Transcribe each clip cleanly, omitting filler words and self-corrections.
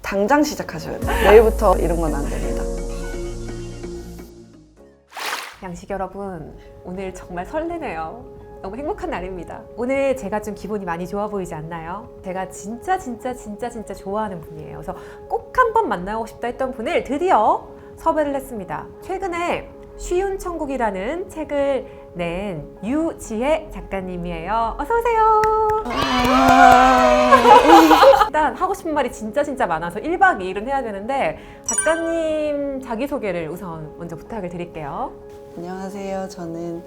당장 시작하셔야 돼요. 내일부터 이런 건 안 됩니다. 양식 여러분, 오늘 정말 설레네요. 너무 행복한 날입니다. 오늘 제가 좀 기분이 많이 좋아 보이지 않나요? 제가 진짜 좋아하는 분이에요. 그래서 꼭 한번 만나고 싶다 했던 분을 드디어 섭외를 했습니다. 최근에 쉬운 천국이라는 책을 낸 유지혜 작가님이에요. 어서 오세요. 일단 하고 싶은 말이 진짜 많아서 1박 2일은 해야 되는데 작가님 자기소개를 우선 먼저 부탁을 드릴게요. 안녕하세요. 저는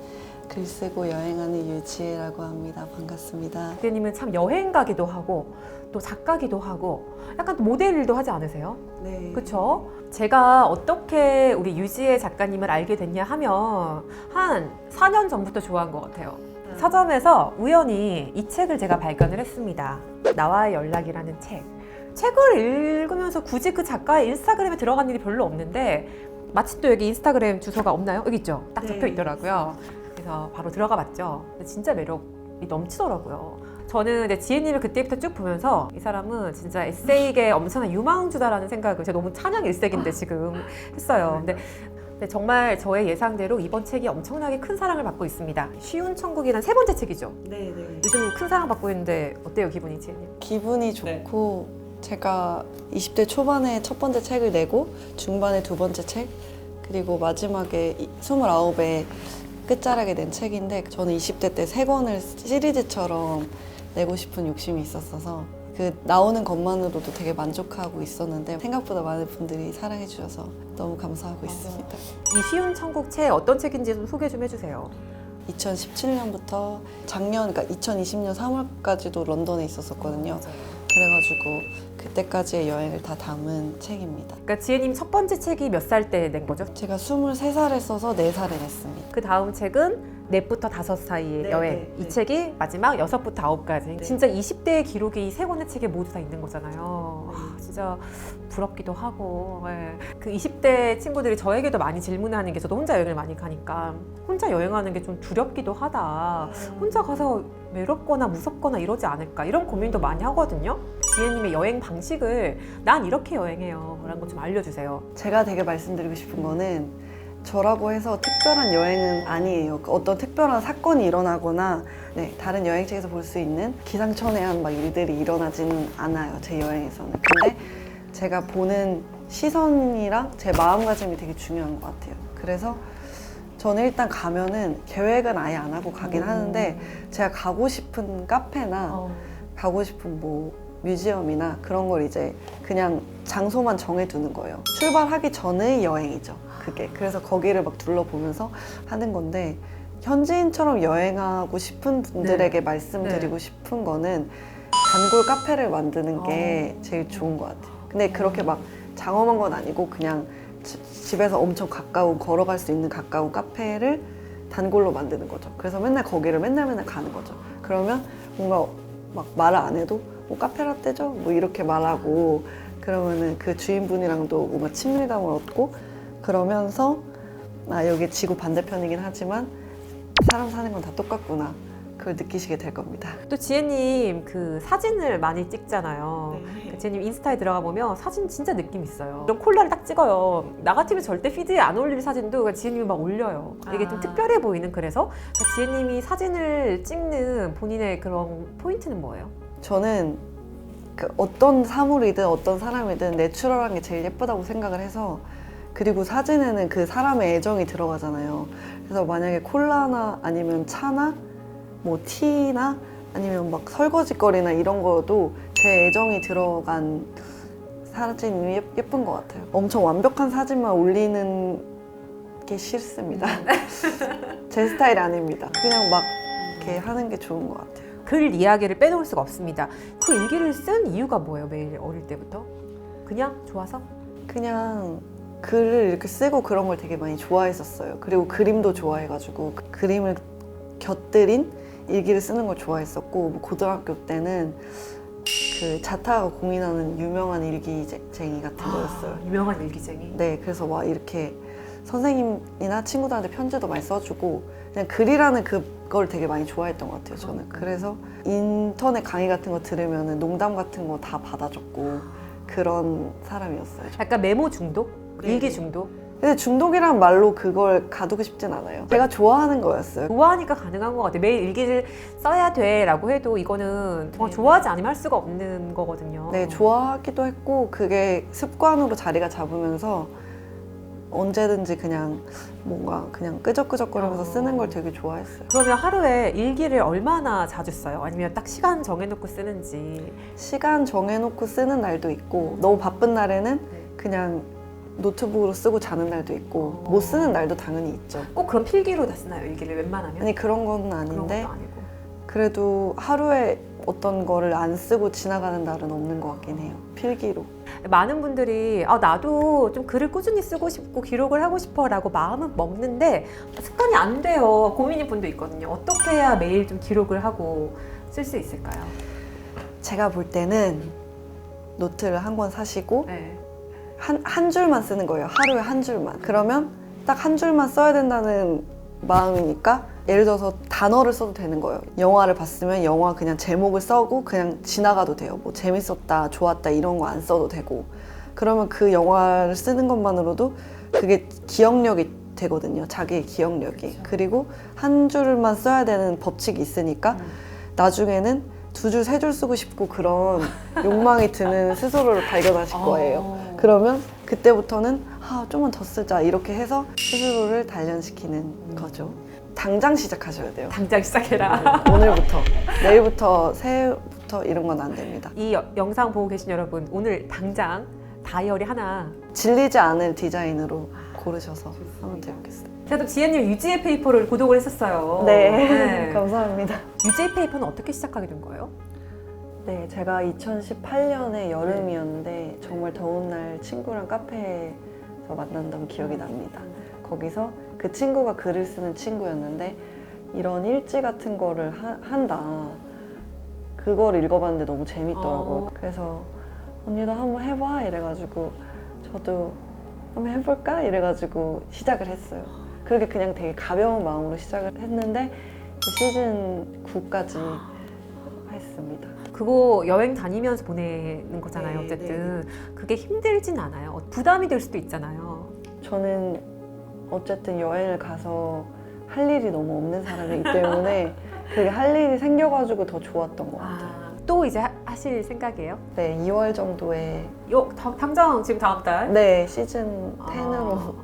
글쓰고 여행하는 유지혜라고 합니다. 반갑습니다. 유지혜님은 참 여행가기도 하고 또 작가기도 하고 약간 또 모델 일도 하지 않으세요? 네. 그렇죠? 제가 어떻게 우리 유지혜 작가님을 알게 됐냐 하면 한 4년 전부터 좋아한 것 같아요. 서점에서 우연히 이 책을 제가 발견을 했습니다. 나와의 연락이라는 책. 책을 읽으면서 굳이 그 작가의 인스타그램에 들어간 일이 별로 없는데 마침 또 여기 인스타그램 주소가 없나요? 여기 있죠? 딱 적혀 있더라고요. 그래서 바로 들어가 봤죠. 근데 진짜 매력이 넘치더라고요. 저는 이제 지혜님을 그때부터 쭉 보면서 이 사람은 진짜 에세이계 엄청난 유망주다라는 생각을 제가 너무 찬양 일색인데 지금 했어요. 근데 정말 저의 예상대로 이번 책이 엄청나게 큰 사랑을 받고 있습니다. 쉬운 천국이란 3번째 책이죠. 네. 요즘 큰 사랑 받고 있는데 어때요, 기분이, 지혜님? 기분이 좋고 제가 20대 초반에 첫 번째 책을 내고 중반에 두 번째 책 그리고 마지막에 29에 끝자락에 낸 책인데 저는 20대 때 3권을 시리즈처럼 내고 싶은 욕심이 있었어서 그 나오는 것만으로도 되게 만족하고 있었는데 생각보다 많은 분들이 사랑해 주셔서 너무 감사하고 있습니다. 이 쉬운 천국 책 어떤 책인지 좀 소개 좀 해주세요. 2017년부터 작년, 그러니까 2020년 3월까지도 런던에 있었었거든요. 그래가지고 그때까지의 여행을 다 담은 책입니다. 그러니까 지혜님 첫 번째 책이 몇 살 때 낸 거죠? 제가 23살에 써서 4살에 냈습니다. 그 다음 책은 넷부터 5 사이의 네, 여행. 네, 이 네. 책이 마지막 6부터 9까지. 네. 진짜 20대의 기록이 이 3권의 책에 모두 다 있는 거잖아요. 아, 진짜 부럽기도 하고. 예. 그 20대 친구들이 저에게도 많이 질문하는 게 저도 혼자 여행을 많이 가니까 혼자 여행하는 게 좀 두렵기도 하다. 혼자 가서 외롭거나 무섭거나 이러지 않을까 이런 고민도 많이 하거든요. 지혜님의 여행 방식을 난 이렇게 여행해요 라는 거 좀 알려주세요. 제가 되게 말씀드리고 싶은 거는 저라고 해서 특별한 여행은 아니에요. 어떤 특별한 사건이 일어나거나 다른 여행책에서 볼 수 있는 기상천외한 막 일들이 일어나지는 않아요. 제 여행에서는. 근데 제가 보는 시선이랑 제 마음가짐이 되게 중요한 것 같아요. 그래서 저는 일단 가면은 계획은 아예 안 하고 가긴 하는데 제가 가고 싶은 카페나 가고 싶은 뭐 뮤지엄이나 그런 걸 이제 그냥 장소만 정해두는 거예요. 출발하기 전의 여행이죠, 그게. 그래서 거기를 막 둘러보면서 하는 건데 현지인처럼 여행하고 싶은 분들에게 말씀드리고 싶은 거는 단골 카페를 만드는 게 제일 좋은 것 같아요. 근데 그렇게 막 장엄한 건 아니고 그냥 집에서 엄청 가까운, 걸어갈 수 있는 가까운 카페를 단골로 만드는 거죠. 그래서 맨날 거기를 맨날 가는 거죠. 그러면 뭔가 막 말을 안 해도 카페라떼죠? 뭐 이렇게 말하고 그러면은 그 주인분이랑도 뭔가 친밀감을 얻고 그러면서 여기 지구 반대편이긴 하지만 사람 사는 건 다 똑같구나. 그걸 느끼시게 될 겁니다. 또 지혜님 그 사진을 많이 찍잖아요. 네. 지혜님 인스타에 들어가 보면 사진 진짜 느낌 있어요. 이런 콜라를 딱 찍어요. 나 같으면 절대 피드에 안 올릴 사진도 지혜님이 막 올려요. 이게 좀 특별해 보이는. 그래서 지혜님이 사진을 찍는 본인의 그런 포인트는 뭐예요? 저는 그 어떤 사물이든 어떤 사람이든 내추럴한 게 제일 예쁘다고 생각을 해서 그리고 사진에는 그 사람의 애정이 들어가잖아요. 그래서 만약에 콜라나 아니면 차나 뭐 티나 아니면 막 설거지거리나 이런 거도 제 애정이 들어간 사진이 예쁜 것 같아요. 엄청 완벽한 사진만 올리는 게 싫습니다. 제 스타일이 아닙니다. 그냥 막 이렇게 하는 게 좋은 것 같아요. 글 이야기를 빼놓을 수가 없습니다. 그 일기를 쓴 이유가 뭐예요? 매일 어릴 때부터? 그냥 좋아서? 그냥 글을 이렇게 쓰고 그런 걸 되게 많이 좋아했었어요. 그리고 그림도 좋아해가지고 그림을 곁들인 일기를 쓰는 걸 좋아했었고 뭐 고등학교 때는 그 자타가 공인하는 유명한 일기쟁이 같은 거였어요. 유명한 일기쟁이? 네, 그래서 막 이렇게 선생님이나 친구들한테 편지도 많이 써주고 그냥 글이라는 그걸 되게 많이 좋아했던 것 같아요, 저는. 그래서 인터넷 강의 같은 거 들으면 농담 같은 거 다 받아줬고 그런 사람이었어요. 약간 메모 중독? 네. 일기 중독? 근데 중독이란 말로 그걸 가두고 싶진 않아요. 제가 좋아하는 거였어요. 좋아하니까 가능한 것 같아요. 매일 일기를 써야 돼라고 해도 이거는 정말 네. 좋아하지 않으면 할 수가 없는 거거든요. 네, 좋아하기도 했고 그게 습관으로 자리가 잡으면서 언제든지 그냥 뭔가 그냥 끄적끄적거리면서 쓰는 걸 되게 좋아했어요. 그러면 하루에 일기를 얼마나 자주 써요? 아니면 딱 시간 정해놓고 쓰는지? 시간 정해놓고 쓰는 날도 있고 너무 바쁜 날에는 그냥 노트북으로 쓰고 자는 날도 있고 못 쓰는 날도 당연히 있죠. 꼭 그럼 필기로 다 쓰나요? 일기를 웬만하면? 아니 그런 건 그런 아닌데 것도 아니고. 그래도 하루에 어떤 거를 안 쓰고 지나가는 날은 없는 것 같긴 해요. 필기로. 많은 분들이 나도 좀 글을 꾸준히 쓰고 싶고 기록을 하고 싶어 라고 마음은 먹는데 습관이 안 돼요. 고민인 분도 있거든요. 어떻게 해야 매일 좀 기록을 하고 쓸 수 있을까요? 제가 볼 때는 노트를 한 권 사시고 네. 한 줄만 쓰는 거예요. 하루에 한 줄만. 그러면 딱 한 줄만 써야 된다는 마음이니까 예를 들어서 단어를 써도 되는 거예요. 영화를 봤으면 영화 그냥 제목을 써고 그냥 지나가도 돼요. 뭐 재밌었다, 좋았다 이런 거 안 써도 되고. 그러면 그 영화를 쓰는 것만으로도 그게 기억력이 되거든요. 자기의 기억력이. 그리고 한 줄만 써야 되는 법칙이 있으니까 나중에는 두 줄, 세 줄 쓰고 싶고 그런 욕망이 드는 스스로를 발견하실 거예요. 그러면 그때부터는 좀만 더 쓰자 이렇게 해서 스스로를 단련시키는 거죠. 당장 시작하셔야 돼요. 당장 시작해라. 오늘부터, 내일부터, 새해부터 이런 건 안 됩니다. 이 영상 보고 계신 여러분, 오늘 당장 다이어리 하나. 질리지 않을 디자인으로 고르셔서 하면 되겠어요. 제가 또 지혜님 유지의 페이퍼를 구독을 했었어요. 네. 감사합니다. 유지의 페이퍼는 어떻게 시작하게 된 거예요? 네, 제가 2018년에 여름이었는데 정말 더운 날 친구랑 카페에서 만난다고 기억이 납니다. 거기서 그 친구가 글을 쓰는 친구였는데 이런 일지 같은 거를 한다. 그걸 읽어봤는데 너무 재밌더라고요. 그래서 언니도 한번 해봐 이래가지고 저도 한번 해볼까 이래가지고 시작을 했어요. 그렇게 그냥 되게 가벼운 마음으로 시작을 했는데 시즌 9까지 했습니다. 그거 여행 다니면서 보내는 거잖아요. 네, 어쨌든 그게 힘들진 않아요. 부담이 될 수도 있잖아요. 저는 어쨌든 여행을 가서 할 일이 너무 없는 사람이기 때문에 그게 할 일이 생겨가지고 더 좋았던 것 같아요. 또 이제 하실 생각이에요? 네, 2월 정도에 당장 지금 다음 달? 네, 시즌 10으로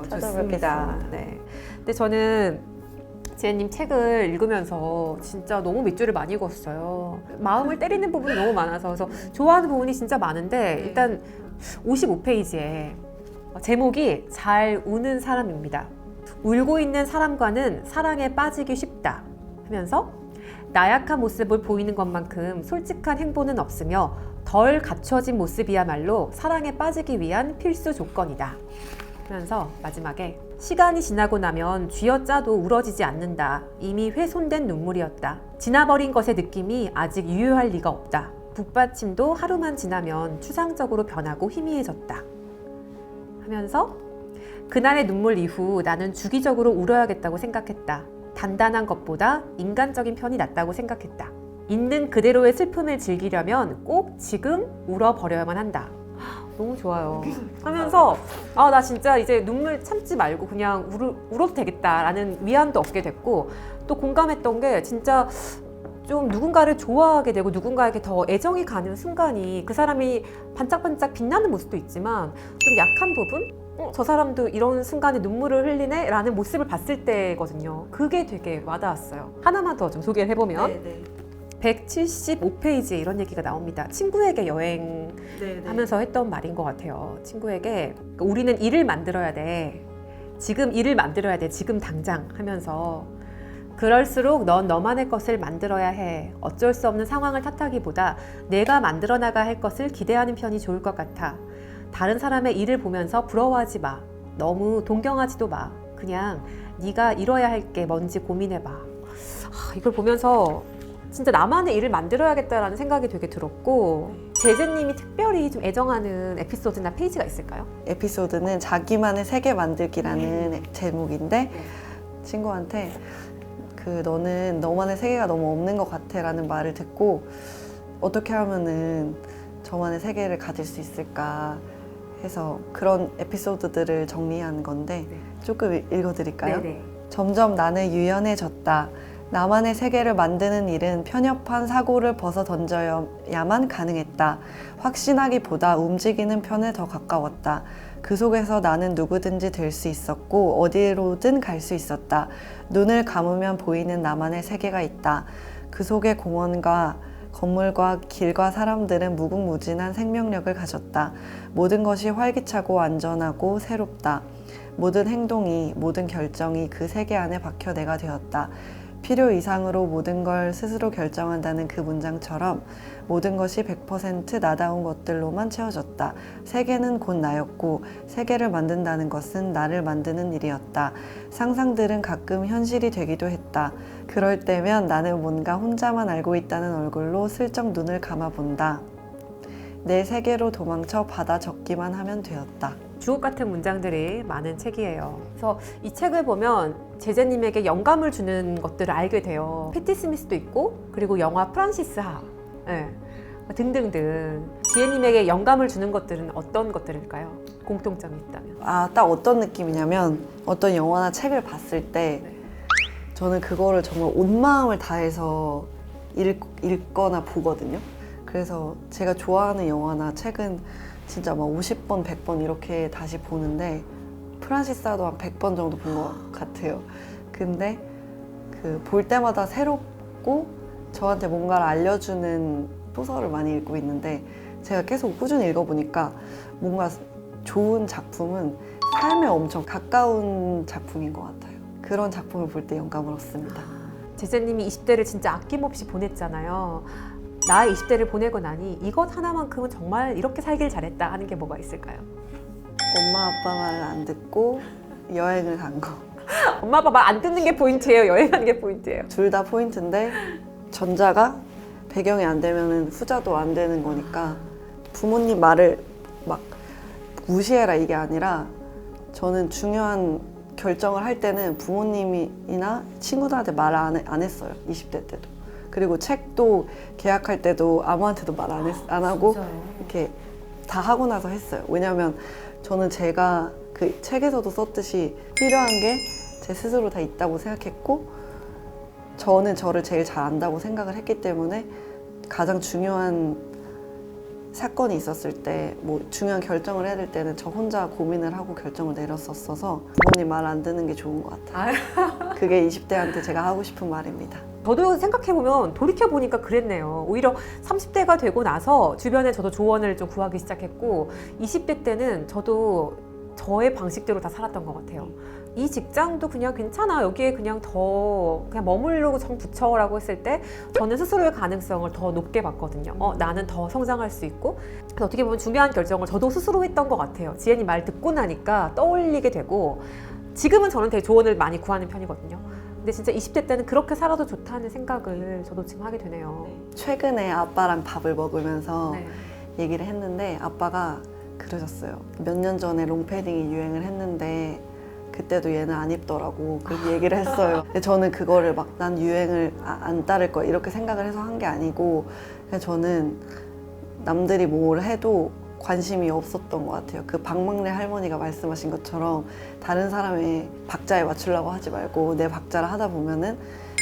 찾아뵙겠습니다. 좋습니다. 네. 근데 저는 지혜님 책을 읽으면서 진짜 너무 밑줄을 많이 그었어요. 마음을 때리는 부분이 너무 많아서 그래서 좋아하는 부분이 진짜 많은데 일단 55페이지에 제목이 잘 우는 사람입니다. 울고 있는 사람과는 사랑에 빠지기 쉽다 하면서 나약한 모습을 보이는 것만큼 솔직한 행보는 없으며 덜 갖춰진 모습이야말로 사랑에 빠지기 위한 필수 조건이다 하면서 마지막에 시간이 지나고 나면 쥐어짜도 울어지지 않는다. 이미 훼손된 눈물이었다. 지나버린 것의 느낌이 아직 유효할 리가 없다. 붓받침도 하루만 지나면 추상적으로 변하고 희미해졌다 하면서 그날의 눈물 이후 나는 주기적으로 울어야겠다고 생각했다. 단단한 것보다 인간적인 편이 낫다고 생각했다. 있는 그대로의 슬픔을 즐기려면 꼭 지금 울어버려야만 한다. 너무 좋아요. 하면서 나 진짜 이제 눈물 참지 말고 그냥 울어도 되겠다라는 위안도 얻게 됐고 또 공감했던 게 진짜 좀 누군가를 좋아하게 되고 누군가에게 더 애정이 가는 순간이 그 사람이 반짝반짝 빛나는 모습도 있지만 좀 약한 부분? 저 사람도 이런 순간에 눈물을 흘리네? 라는 모습을 봤을 때거든요. 그게 되게 와닿았어요. 하나만 더 좀 소개를 해보면 네. 175페이지에 이런 얘기가 나옵니다. 친구에게 여행하면서 했던 말인 것 같아요. 친구에게 우리는 일을 만들어야 돼. 지금 일을 만들어야 돼. 지금 당장 하면서 그럴수록 넌 너만의 것을 만들어야 해. 어쩔 수 없는 상황을 탓하기보다 내가 만들어 나가야 할 것을 기대하는 편이 좋을 것 같아. 다른 사람의 일을 보면서 부러워하지 마. 너무 동경하지도 마. 그냥 네가 이뤄야 할 게 뭔지 고민해봐. 이걸 보면서 진짜 나만의 일을 만들어야겠다라는 생각이 되게 들었고 제재님이 특별히 좀 애정하는 에피소드나 페이지가 있을까요? 에피소드는 자기만의 세계 만들기라는 제목인데 친구한테 너는 너만의 세계가 너무 없는 것 같아 라는 말을 듣고 어떻게 하면은 저만의 세계를 가질 수 있을까 해서 그런 에피소드들을 정리한 건데 네. 조금 읽어드릴까요? 네네. 점점 나는 유연해졌다. 나만의 세계를 만드는 일은 편협한 사고를 벗어 던져야만 가능했다. 확신하기보다 움직이는 편에 더 가까웠다. 그 속에서 나는 누구든지 될 수 있었고 어디로든 갈 수 있었다. 눈을 감으면 보이는 나만의 세계가 있다. 그 속의 공원과 건물과 길과 사람들은 무궁무진한 생명력을 가졌다. 모든 것이 활기차고 안전하고 새롭다. 모든 행동이, 모든 결정이 그 세계 안에 박혀 내가 되었다. 필요 이상으로 모든 걸 스스로 결정한다는 그 문장처럼 모든 것이 100% 나다운 것들로만 채워졌다. 세계는 곧 나였고 세계를 만든다는 것은 나를 만드는 일이었다. 상상들은 가끔 현실이 되기도 했다. 그럴 때면 나는 뭔가 혼자만 알고 있다는 얼굴로 슬쩍 눈을 감아본다. 내 세계로 도망쳐 받아 적기만 하면 되었다. 주옥 같은 문장들이 많은 책이에요. 그래서 이 책을 보면 제재님에게 영감을 주는 것들을 알게 돼요. 패티 스미스도 있고, 그리고 영화 프란시스 하, 네. 등등등. 지혜님에게 영감을 주는 것들은 어떤 것들일까요? 공통점이 있다면. 딱 어떤 느낌이냐면 어떤 영화나 책을 봤을 때 네. 저는 그거를 정말 온 마음을 다해서 읽거나 보거든요. 그래서 제가 좋아하는 영화나 책은 진짜 막 50번, 100번 이렇게 다시 보는데 프란시스도 한 100번 정도 본 것 같아요. 근데 그 볼 때마다 새롭고 저한테 뭔가를 알려주는 소설을 많이 읽고 있는데 제가 계속 꾸준히 읽어보니까 뭔가 좋은 작품은 삶에 엄청 가까운 작품인 것 같아요. 그런 작품을 볼 때 영감을 얻습니다. 제재님이 20대를 진짜 아낌없이 보냈잖아요. 나의 20대를 보내고 나니 이것 하나만큼은 정말 이렇게 살길 잘했다 하는 게 뭐가 있을까요? 엄마 아빠 말을 안 듣고 여행을 간 거. 엄마 아빠 말 안 듣는 게 포인트예요? 여행하는 게 포인트예요? 둘 다 포인트인데 전자가 배경이 안 되면 후자도 안 되는 거니까 부모님 말을 막 무시해라 이게 아니라 저는 중요한 결정을 할 때는 부모님이나 친구들한테 말 안 했어요. 20대 때도. 그리고 책도 계약할 때도 아무한테도 말 안 하고 이렇게 다 하고 나서 했어요. 왜냐면 저는 제가 그 책에서도 썼듯이 필요한 게 제 스스로 다 있다고 생각했고 저는 저를 제일 잘 안다고 생각을 했기 때문에 가장 중요한 사건이 있었을 때 뭐 중요한 결정을 해야 될 때는 저 혼자 고민을 하고 결정을 내렸었어서 부모님 말 안 듣는 게 좋은 것 같아요. 그게 20대한테 제가 하고 싶은 말입니다. 저도 생각해보면 돌이켜보니까 그랬네요. 오히려 30대가 되고 나서 주변에 저도 조언을 좀 구하기 시작했고 20대 때는 저도 저의 방식대로 다 살았던 것 같아요. 이 직장도 그냥 괜찮아. 여기에 그냥 머무르고 정 붙여라고 했을 때 저는 스스로의 가능성을 더 높게 봤거든요. 나는 더 성장할 수 있고 그래서 어떻게 보면 중요한 결정을 저도 스스로 했던 것 같아요. 지혜님 말 듣고 나니까 떠올리게 되고 지금은 저는 되게 조언을 많이 구하는 편이거든요. 근데 진짜 20대 때는 그렇게 살아도 좋다는 생각을 저도 지금 하게 되네요. 최근에 아빠랑 밥을 먹으면서 네. 얘기를 했는데 아빠가 그러셨어요. 몇 년 전에 롱패딩이 유행을 했는데 그때도 얘는 안 입더라고 그렇게 얘기를 했어요. 근데 저는 그거를 막 난 유행을 안 따를 거야 이렇게 생각을 해서 한 게 아니고 그냥 저는 남들이 뭘 해도 관심이 없었던 것 같아요. 그 박막래 할머니가 말씀하신 것처럼 다른 사람의 박자에 맞추려고 하지 말고 내 박자를 하다 보면은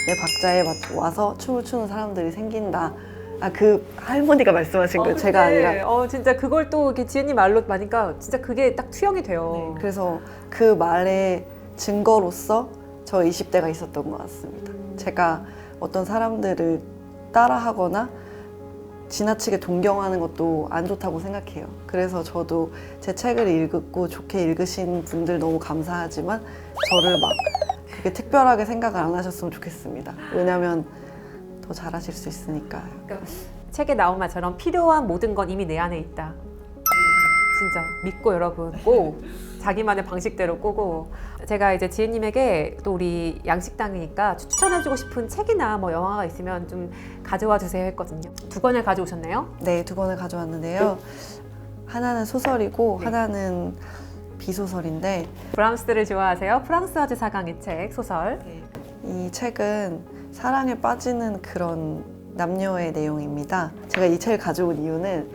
내 박자에 와서 춤을 추는 사람들이 생긴다. 그 할머니가 말씀하신 거예요. 제가 아니라. 진짜 그걸 또 이렇게 지혜님 말로 하니까 진짜 그게 딱 투영이 돼요. 네, 그래서 그 말의 증거로서 저 20대가 있었던 것 같습니다. 제가 어떤 사람들을 따라하거나 지나치게 동경하는 것도 안 좋다고 생각해요. 그래서 저도 제 책을 읽고 좋게 읽으신 분들 너무 감사하지만 저를 막 그렇게 특별하게 생각을 안 하셨으면 좋겠습니다. 왜냐면 더 잘하실 수 있으니까요. 그러니까 책에 나온 말처럼 필요한 모든 건 이미 내 안에 있다. 진짜 믿고 여러분 꼭 자기만의 방식대로 꾸고 제가 이제 지혜님에게 또 우리 양식당이니까 추천해주고 싶은 책이나 뭐 영화가 있으면 좀 가져와 주세요 했거든요. 2권을 가져오셨네요. 네, 2권을 가져왔는데요. 하나는 소설이고 네. 하나는 비소설인데 브람스를 좋아하세요? 프랑스 아주 사강의 책 소설. 이 책은 사랑에 빠지는 그런 남녀의 내용입니다. 제가 이 책을 가져온 이유는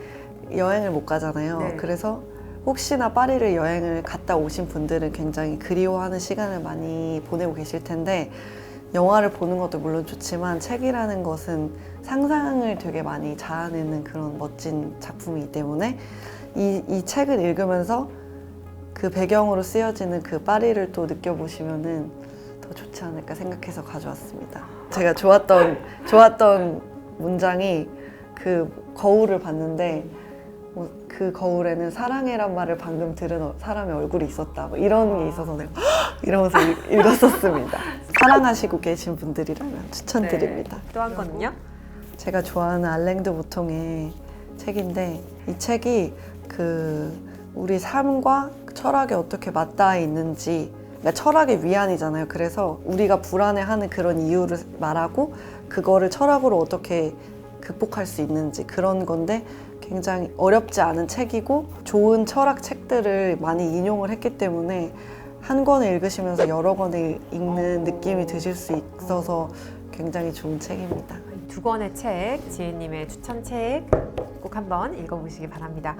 여행을 못 가잖아요. 네. 그래서 혹시나 파리를 여행을 갔다 오신 분들은 굉장히 그리워하는 시간을 많이 보내고 계실 텐데 영화를 보는 것도 물론 좋지만 책이라는 것은 상상을 되게 많이 자아내는 그런 멋진 작품이기 때문에 이 책을 읽으면서 그 배경으로 쓰여지는 그 파리를 또 느껴보시면은 더 좋지 않을까 생각해서 가져왔습니다. 제가 좋았던 문장이 그 거울을 봤는데 그 거울에는 사랑해란 말을 방금 들은 사람의 얼굴이 있었다. 뭐 이런 게 있어서 내가 이러면서 읽었었습니다. 사랑하시고 계신 분들이라면 추천드립니다. 또 한 거는요? 제가 좋아하는 알랭드 보통의 책인데 이 책이 그 우리 삶과 철학이 어떻게 맞닿아 있는지, 그러니까 철학의 위안이잖아요. 그래서 우리가 불안해하는 그런 이유를 말하고 그거를 철학으로 어떻게 극복할 수 있는지 그런 건데 굉장히 어렵지 않은 책이고 좋은 철학 책들을 많이 인용을 했기 때문에 한 권을 읽으시면서 여러 권을 읽는 느낌이 드실 수 있어서 굉장히 좋은 책입니다. 두 권의 책, 지혜님의 추천 책 꼭 한번 읽어보시기 바랍니다.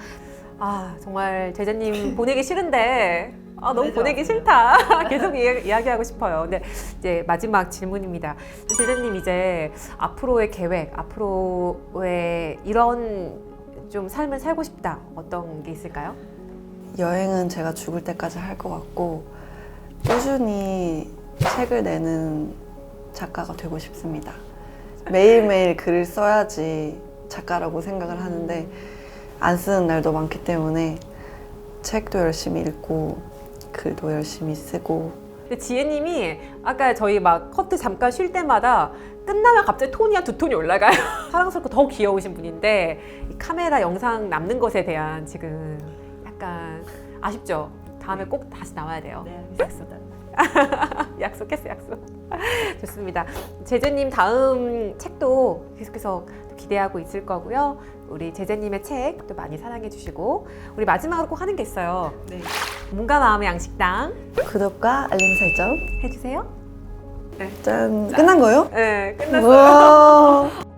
아, 정말 제자님 보내기 싫은데 너무 보내기 싫다. 계속 이야기하고 싶어요. 근데 이제 마지막 질문입니다. 제자님 이제 앞으로의 계획, 앞으로의 이런 좀 삶을 살고 싶다. 어떤 게 있을까요? 여행은 제가 죽을 때까지 할 것 같고 꾸준히 책을 내는 작가가 되고 싶습니다. 매일매일 글을 써야지 작가라고 생각을 하는데 안 쓰는 날도 많기 때문에 책도 열심히 읽고 글도 열심히 쓰고. 근데 지혜님이 아까 저희 막 커트 잠깐 쉴 때마다 끝나면 갑자기 톤이 한 2톤이 올라가요. 사랑스럽고 더 귀여우신 분인데 이 카메라 영상 남는 것에 대한 지금 약간 아쉽죠? 다음에 꼭 다시 나와야 돼요. 네, 약속했어, 약속. 좋습니다. 제재님 다음 책도 계속해서 기대하고 있을 거고요. 우리 제재님의 책 또 많이 사랑해 주시고 우리 마지막으로 꼭 하는 게 있어요. 네. 몸과 마음의 양식당 구독과 알림 설정 해주세요. 짠! 끝난 거예요? 네, 끝났어요. 우와.